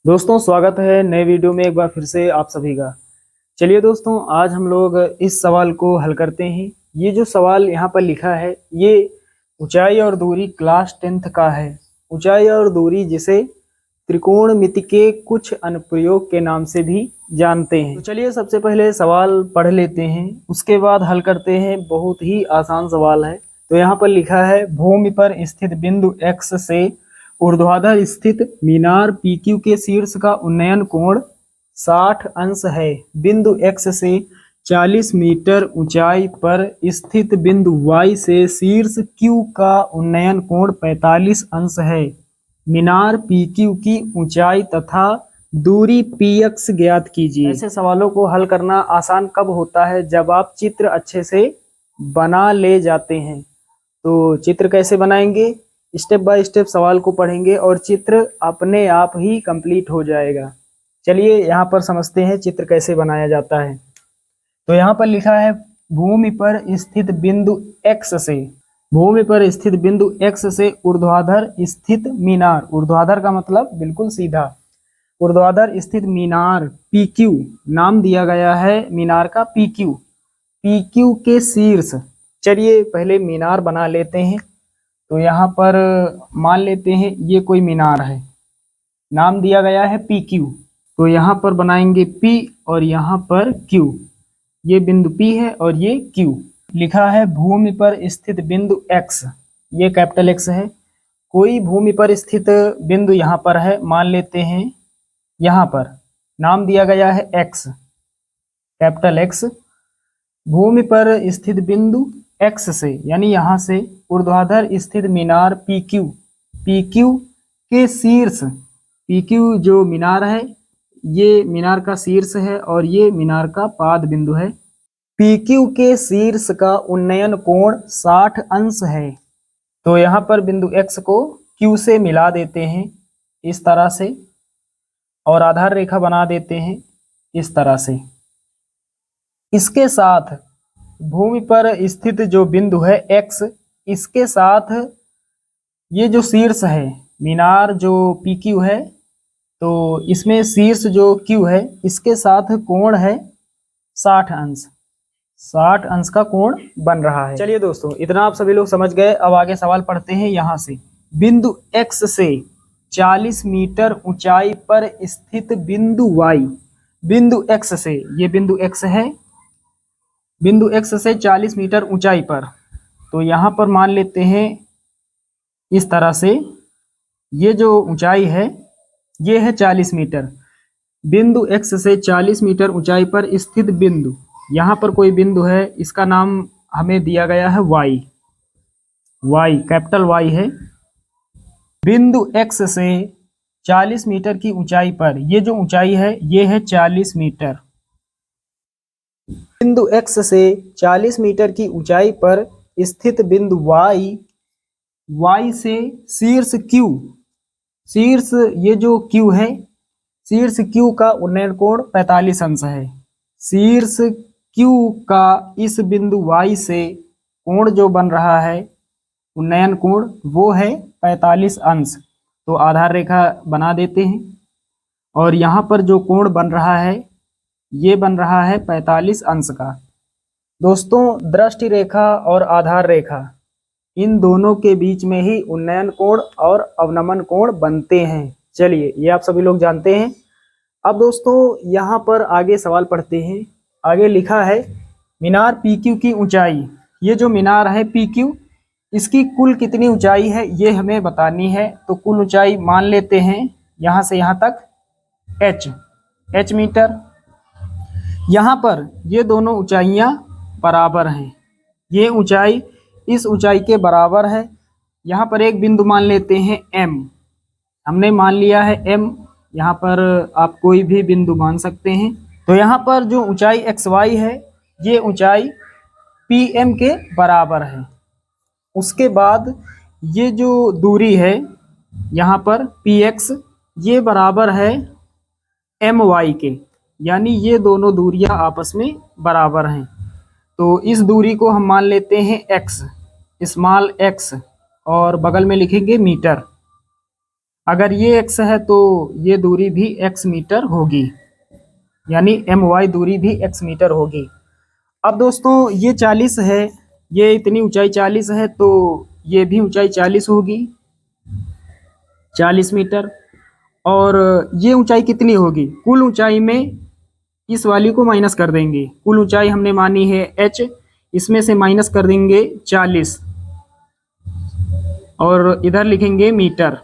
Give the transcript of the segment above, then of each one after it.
दोस्तों स्वागत है नए वीडियो में एक बार फिर से आप सभी का। चलिए दोस्तों, आज हम लोग इस सवाल को हल करते हैं। ये जो सवाल यहाँ पर लिखा है ये ऊंचाई और दूरी क्लास 10th का है। ऊंचाई और दूरी जिसे त्रिकोणमिति के कुछ अनुप्रयोग के नाम से भी जानते हैं। तो चलिए सबसे पहले सवाल पढ़ लेते हैं, उसके बाद हल करते हैं। बहुत ही आसान सवाल है। तो यहाँ पर लिखा है, भूमि पर स्थित बिंदु x से ऊर्ध्वाधर स्थित मीनार PQ के शीर्ष का उन्नयन कोण 60 अंश है। बिंदु x से 40 मीटर ऊंचाई पर स्थित बिंदु y से शीर्ष Q का उन्नयन कोण 45 अंश है। मीनार PQ की ऊंचाई तथा दूरी PX ज्ञात कीजिए। ऐसे सवालों को हल करना आसान कब होता है? जब आप चित्र अच्छे से बना ले जाते हैं। तो चित्र कैसे बनाएंगे? स्टेप बाय स्टेप सवाल को पढ़ेंगे और चित्र अपने आप ही कंप्लीट हो जाएगा। चलिए यहाँ पर समझते हैं चित्र कैसे बनाया जाता है। तो यहाँ पर लिखा है, भूमि पर स्थित बिंदु x से, भूमि पर स्थित बिंदु x से ऊर्ध्वाधर स्थित मीनार, ऊर्ध्वाधर का मतलब बिल्कुल सीधा, ऊर्ध्वाधर स्थित मीनार PQ, नाम दिया गया है मीनार का PQ के शीर्ष। चलिए पहले मीनार बना लेते हैं। तो यहाँ पर मान लेते हैं ये कोई मीनार है, नाम दिया गया है PQ। तो यहाँ पर बनाएंगे P और यहाँ पर Q। ये बिंदु P है और ये Q। लिखा है भूमि पर स्थित बिंदु X, ये कैपिटल X है। कोई भूमि पर स्थित बिंदु यहाँ पर है, मान लेते हैं यहाँ पर, नाम दिया गया है X, कैपिटल X। भूमि पर स्थित बिंदु X से यानी यहाँ से ऊर्ध्वाधर स्थित मीनार PQ के शीर्ष, PQ जो मीनार है ये मीनार का शीर्ष है और ये मीनार का पाद बिंदु है। PQ के शीर्ष का उन्नयन कोण 60 अंश है। तो यहाँ पर बिंदु X को Q से मिला देते हैं इस तरह से, और आधार रेखा बना देते हैं इस तरह से। इसके साथ भूमि पर स्थित जो बिंदु है X, इसके साथ ये जो शीर्ष है मीनार जो PQ है, तो इसमें शीर्ष जो Q है इसके साथ कोण है 60 अंश, 60 अंश का कोण बन रहा है। चलिए दोस्तों, इतना आप सभी लोग समझ गए। अब आगे सवाल पढ़ते हैं। यहाँ से बिंदु X से 40 मीटर ऊंचाई पर स्थित बिंदु Y, बिंदु X से, ये बिंदु X है, बिंदु X से 40 मीटर ऊंचाई पर। तो यहाँ पर मान लेते हैं इस तरह से, ये जो ऊंचाई है ये है 40 मीटर। बिंदु X से 40 मीटर ऊंचाई पर स्थित बिंदु, यहाँ पर कोई बिंदु है, इसका नाम हमें दिया गया है Y, कैपिटल Y है। बिंदु X से 40 मीटर की ऊंचाई पर, ये जो ऊंचाई है ये है 40 मीटर। बिंदु X से 40 मीटर की ऊंचाई पर स्थित बिंदु Y से शीर्ष Q, शीर्ष ये जो Q है, शीर्ष Q का उन्नयन कोण 45 अंश है। शीर्ष Q का इस बिंदु Y से कोण जो बन रहा है उन्नयन कोण, वो है 45 अंश। तो आधार रेखा बना देते हैं और यहाँ पर जो कोण बन रहा है ये बन रहा है 45 अंश का। दोस्तों, दृष्टि रेखा और आधार रेखा, इन दोनों के बीच में ही उन्नयन कोण और अवनमन कोण बनते हैं। चलिए ये आप सभी लोग जानते हैं। अब दोस्तों यहाँ पर आगे सवाल पढ़ते हैं। आगे लिखा है, मीनार PQ की ऊंचाई, ये जो मीनार है PQ, इसकी कुल कितनी ऊंचाई है ये हमें बतानी है। तो कुल ऊंचाई मान लेते हैं यहाँ से यहाँ तक H मीटर। यहाँ पर ये दोनों ऊंचाइयाँ बराबर हैं, ये ऊंचाई इस ऊंचाई के बराबर है। यहाँ पर एक बिंदु मान लेते हैं M, हमने मान लिया है M। यहाँ पर आप कोई भी बिंदु मान सकते हैं। तो यहाँ पर जो ऊंचाई XY है ये ऊंचाई PM के बराबर है। उसके बाद ये जो दूरी है यहाँ पर PX, ये बराबर है MY के, यानी ये दोनों दूरियां आपस में बराबर हैं। तो इस दूरी को हम मान लेते हैं X, स्मॉल x, और बगल में लिखेंगे मीटर। अगर ये x है तो ये दूरी भी x मीटर होगी, यानी my दूरी भी x मीटर होगी। अब दोस्तों ये 40 है, ये इतनी ऊंचाई 40 है तो ये भी ऊंचाई 40 होगी, 40 मीटर। और ये ऊंचाई कितनी होगी, कुल ऊंचाई में इस वाली को माइनस कर देंगे। कुल ऊंचाई हमने मानी है h, इसमें से माइनस कर देंगे 40 और इधर लिखेंगे मीटर।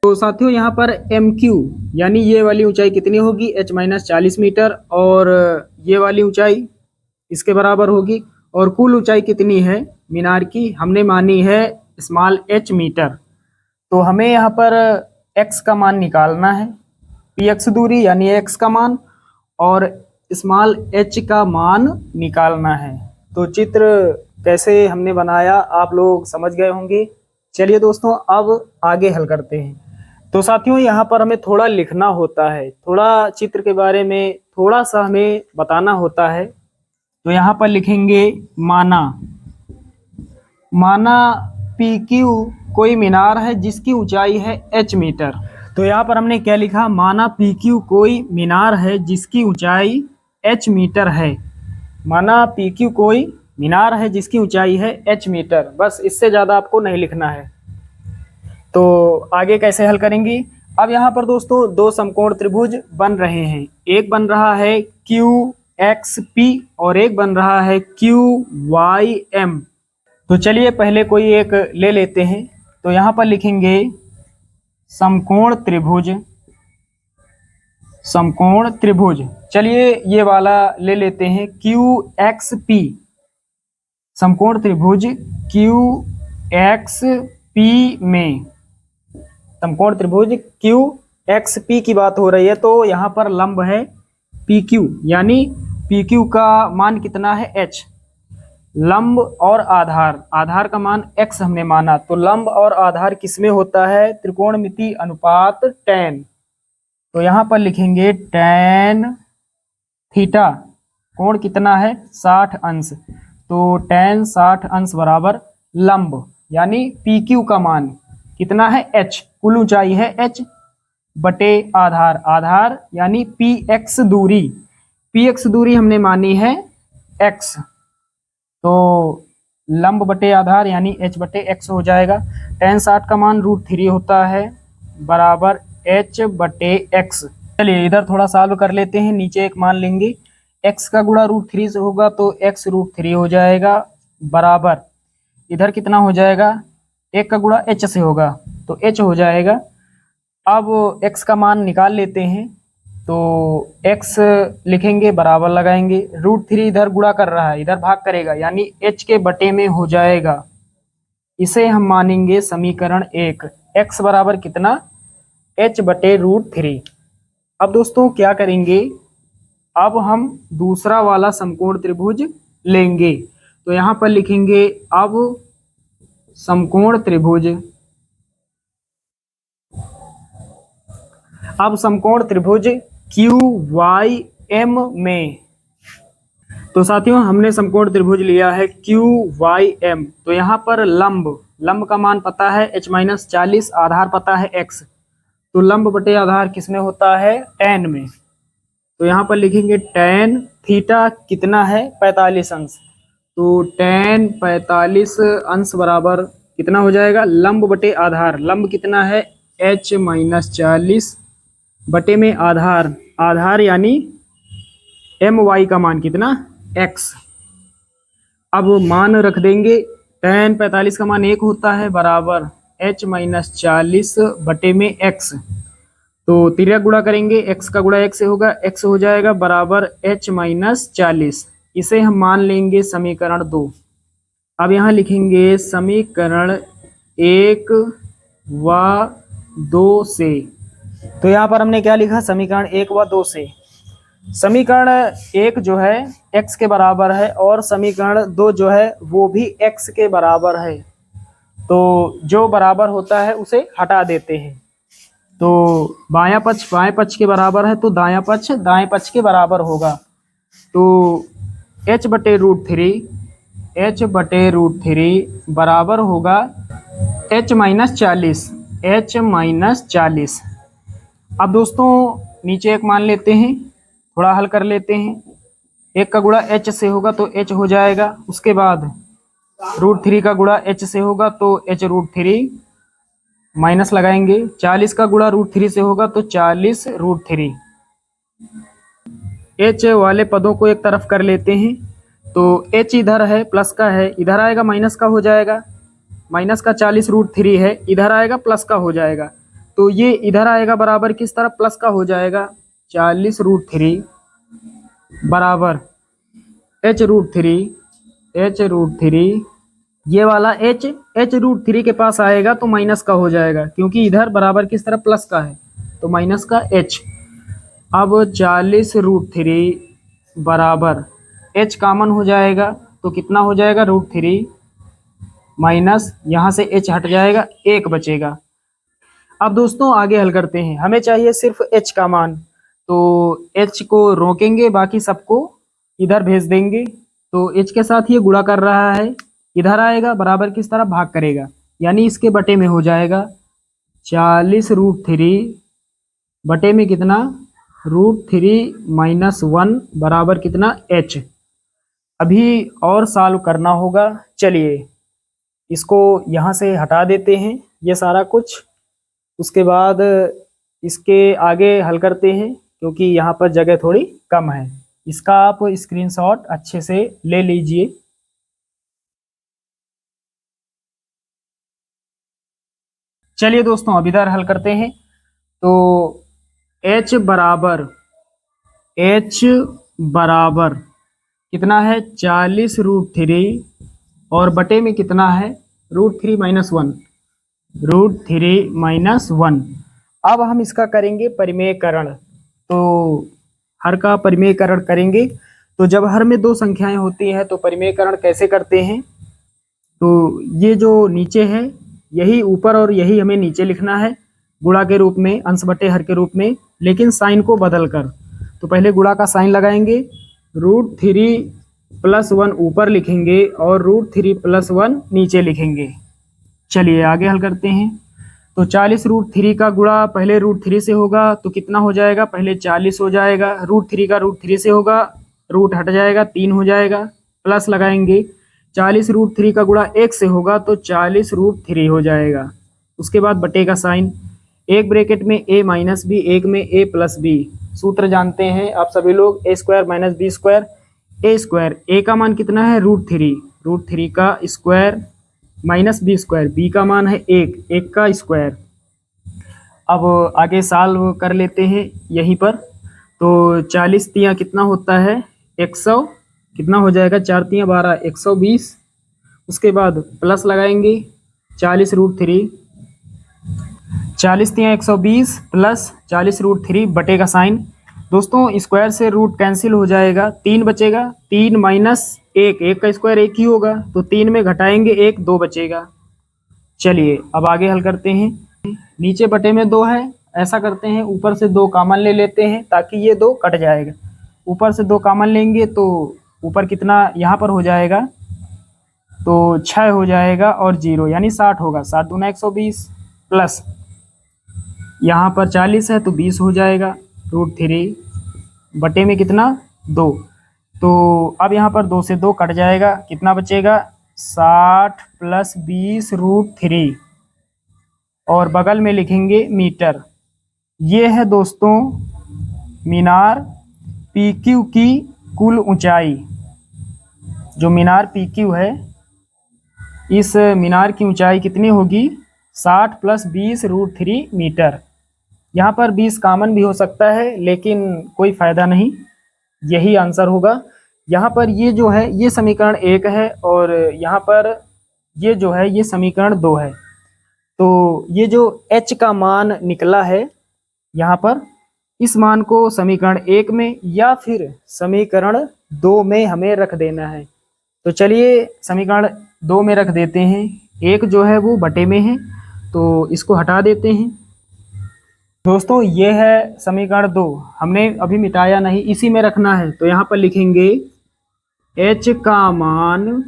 तो साथियों यहाँ पर MQ यानी ये वाली ऊंचाई कितनी होगी, h माइनस 40 मीटर, और ये वाली ऊंचाई इसके बराबर होगी। और कुल ऊंचाई कितनी है मीनार की, हमने मानी है स्मॉल h मीटर। तो हमें यहाँ पर x का मान निकालना है, px दूरी यानी x का मान, और स्मॉल h का मान निकालना है। तो चित्र कैसे हमने बनाया आप लोग समझ गए होंगे। चलिए दोस्तों अब आगे हल करते हैं। तो साथियों यहाँ पर हमें थोड़ा लिखना होता है, थोड़ा चित्र के बारे में थोड़ा सा हमें बताना होता है। तो यहाँ पर लिखेंगे माना PQ कोई मीनार है जिसकी ऊंचाई है h मीटर। तो यहाँ पर हमने क्या लिखा, माना PQ कोई मीनार है जिसकी ऊंचाई h मीटर है। माना PQ कोई मीनार है जिसकी ऊंचाई है h मीटर, बस इससे ज़्यादा आपको नहीं लिखना है। तो आगे कैसे हल करेंगे। अब यहाँ पर दोस्तों दो समकोण त्रिभुज बन रहे हैं, एक बन रहा है QXP और एक बन रहा है QYM। तो चलिए पहले कोई एक ले लेते हैं। तो यहाँ पर लिखेंगे समकोण त्रिभुज। चलिए ये वाला ले लेते हैं QXP, समकोण त्रिभुज QXP में समकोण त्रिभुज QXP की बात हो रही है। तो यहाँ पर लंब है PQ, यानी PQ का मान कितना है h। लंब और आधार का मान x हमने माना, तो लंब और आधार किसमें होता है, त्रिकोणमिति अनुपात tan। तो यहाँ पर लिखेंगे tan थीटा, कोण कितना है 60 अंश, तो tan 60 अंश बराबर लंब, यानी PQ का मान कितना है h, कुल ऊंचाई है h बटे आधार यानी px दूरी हमने मानी है x। तो लंब बटे आधार यानी h बटे x हो जाएगा। tan 60 का मान √3 होता है बराबर h बटे x। चलिए इधर थोड़ा सॉल्व कर लेते हैं। नीचे एक मान लेंगे, x का गुणा √3 से होगा तो x √3 हो जाएगा बराबर, इधर कितना हो जाएगा, एक का गुणा h से होगा तो h हो जाएगा। अब x का मान निकाल लेते हैं, तो x लिखेंगे बराबर लगाएंगे, √3 इधर गुणा कर रहा है इधर भाग करेगा यानी h के बटे में हो जाएगा। इसे हम मानेंगे समीकरण 1, x बराबर कितना h बटे √3। अब दोस्तों क्या करेंगे, अब हम दूसरा वाला समकोण त्रिभुज लेंगे। तो यहाँ पर लिखेंगे अब समकोण त्रिभुज QYM में। तो साथियों हमने समकोण त्रिभुज लिया है QYM। तो यहाँ पर लंब का मान पता है h माइनस 40, आधार पता है x। तो लंब बटे आधार किसमें होता है, tan में। तो यहाँ पर लिखेंगे tan थीटा कितना है 45 अंश, तो tan 45 अंश बराबर कितना हो जाएगा, लंब बटे आधार, लंब कितना है h माइनस 40 बटे में आधार यानी my का मान कितना x। अब मान रख देंगे, tan 45 का मान 1 होता है बराबर h माइनस 40 बटे में x। तो तिर्यक गुणा करेंगे, x का गुणा x से होगा, x हो जाएगा बराबर h माइनस 40। इसे हम मान लेंगे समीकरण 2। अब यहाँ लिखेंगे समीकरण 1 व 2 से। तो यहाँ पर हमने क्या लिखा, समीकरण 1 व 2 से। समीकरण 1 जो है x के बराबर है और समीकरण 2 जो है वो भी x के बराबर है। तो जो बराबर होता है उसे हटा देते हैं। तो बायां पक्ष के बराबर है तो दायां पक्ष दाएं पक्ष के बराबर होगा। तो h बटे √3 बराबर होगा h माइनस 40। h minus 40। अब दोस्तों नीचे एक मान लेते हैं, थोड़ा हल कर लेते हैं। एक का गुणा h से होगा तो h हो जाएगा, उसके बाद √3 का गुणा h से होगा तो h √3 माइनस लगाएंगे। 40 का गुणा √3 से होगा तो 40 √3। h वाले पदों को एक तरफ कर लेते हैं, तो h इधर है प्लस का है, इधर आएगा माइनस का हो जाएगा। माइनस का 40 √3 है, इधर आएगा प्लस का हो जाएगा। तो ये इधर आएगा बराबर किस तरफ प्लस का हो जाएगा। 40 √3 बराबर h√3 ये वाला h √3 के पास आएगा तो माइनस का हो जाएगा, क्योंकि इधर बराबर किस तरफ प्लस का है तो माइनस का h। अब 40 √3 बराबर h कॉमन हो जाएगा तो कितना हो जाएगा √3 माइनस यहाँ से h हट जाएगा, 1 बचेगा। अब दोस्तों आगे हल करते हैं, हमें चाहिए सिर्फ h का मान, तो h को रोकेंगे, बाकी सबको इधर भेज देंगे। तो h के साथ ये गुणा कर रहा है, इधर आएगा बराबर किस तरफ भाग करेगा, यानी इसके बटे में हो जाएगा। 40 √3 बटे में कितना √3 माइनस 1 बराबर कितना h। अभी और सॉल्व करना होगा। चलिए इसको यहाँ से हटा देते हैं ये सारा कुछ, उसके बाद इसके आगे हल करते हैं, क्योंकि यहाँ पर जगह थोड़ी कम है। इसका आप स्क्रीनशॉट अच्छे से ले लीजिए। चलिए दोस्तों अब इधर हल करते हैं, तो h बराबर कितना है 40 √3 और बटे में कितना है √3 माइनस 1 √3 माइनस 1। अब हम इसका करेंगे परिमेयकरण, तो हर का परिमेयकरण करेंगे। तो जब हर में दो संख्याएं होती हैं तो परिमेयकरण कैसे करते हैं, तो ये जो नीचे है यही ऊपर और यही हमें नीचे लिखना है गुणा के रूप में, अंश बटे हर के रूप में, लेकिन साइन को बदल कर। तो पहले गुणा का साइन लगाएंगे, √3 + 1 ऊपर लिखेंगे और √3 + 1 नीचे लिखेंगे। चलिए आगे हल करते हैं, तो 40 √3 का गुणा पहले √3 से होगा तो कितना हो जाएगा, पहले 40 हो जाएगा, √3 का √3 से होगा, रूट हट जाएगा 3 हो जाएगा, प्लस लगाएंगे। 40 √3 का गुणा 1 से होगा तो 40 √3 हो जाएगा। उसके बाद बटे का साइन, एक ब्रैकेट में a माइनस बी, एक में a प्लस बी। सूत्र जानते हैं आप सभी लोग, a² - b², a², a का मान कितना है √3 का स्क्वायर माइनस b², b का मान है 1 का स्क्वायर। अब आगे सॉल्व कर लेते हैं यहीं पर, तो 40 तियाँ कितना होता है 100, कितना हो जाएगा 4 तियाँ 12, 120। उसके बाद प्लस लगाएंगे 40 √3, 40 तियाँ 120 प्लस 40 √3 बटे का साइन। दोस्तों स्क्वायर से रूट कैंसिल हो जाएगा, 3 बचेगा, 3 माइनस 1 का स्क्वायर 1 ही होगा, तो 3 में घटाएंगे 1, 2 बचेगा। चलिए अब आगे हल करते हैं, नीचे बटे में 2 है, ऐसा करते हैं ऊपर से 2 कॉमन ले लेते हैं ताकि ये 2 कट जाएगा। ऊपर से 2 कॉमन लेंगे तो ऊपर कितना यहाँ पर हो जाएगा, तो 6 हो जाएगा और 0 यानी 60 होगा, 7 दूना 120 प्लस यहाँ पर 40 है तो 20 हो जाएगा, √3 बटे में कितना 2। तो अब यहाँ पर 2 से 2 कट जाएगा, कितना बचेगा 60 + 20 √3 और बगल में लिखेंगे मीटर। ये है दोस्तों मीनार PQ की कुल ऊंचाई। जो मीनार PQ है, इस मीनार की ऊंचाई कितनी होगी 60 + 20 √3 मीटर। यहाँ पर 20 कॉमन भी हो सकता है लेकिन कोई फ़ायदा नहीं, यही आंसर होगा। यहाँ पर ये जो है ये समीकरण 1 है और यहाँ पर ये जो है ये समीकरण 2 है। तो ये जो h का मान निकला है यहाँ पर, इस मान को समीकरण 1 में या फिर समीकरण 2 में हमें रख देना है। तो चलिए समीकरण 2 में रख देते हैं, 1 जो है वो बटे में है तो इसको हटा देते हैं। दोस्तों ये है समीकरण 2, हमने अभी मिटाया नहीं, इसी में रखना है। तो यहाँ पर लिखेंगे h का मान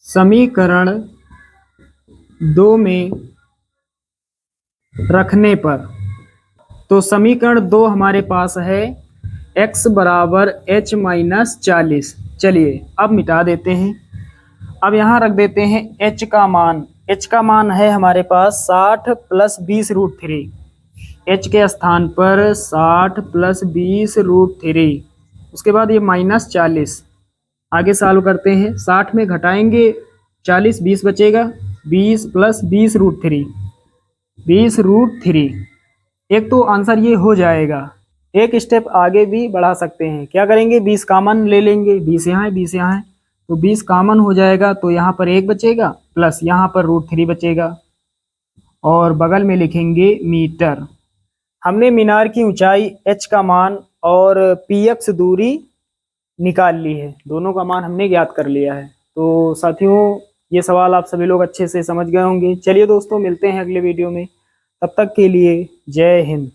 समीकरण 2 में रखने पर। तो समीकरण 2 हमारे पास है x बराबर h माइनस 40। चलिए अब मिटा देते हैं। अब यहाँ रख देते हैं h का मान। h का मान है हमारे पास 60 प्लस 20√3। h के स्थान पर 60 प्लस 20√3। उसके बाद ये माइनस 40। आगे सॉल्व करते हैं। 60 में घटाएंगे 40, 20 बचेगा। 20 प्लस 20√3, 20√3। एक तो आंसर ये हो जाएगा। एक स्टेप आगे भी बढ़ा सकते हैं। क्या करेंगे, 20 कॉमन ले लेंगे। 20 यहाँ है, 20 यहाँ है, तो 20 कॉमन हो जाएगा। तो यहाँ पर 1 बचेगा प्लस यहाँ पर √3 बचेगा और बगल में लिखेंगे मीटर। हमने मीनार की ऊंचाई h का मान और px दूरी निकाल ली है। दोनों का मान हमने ज्ञात कर लिया है। तो साथियों, ये सवाल आप सभी लोग अच्छे से समझ गए होंगे। चलिए दोस्तों, मिलते हैं अगले वीडियो में। तब तक के लिए जय हिंद।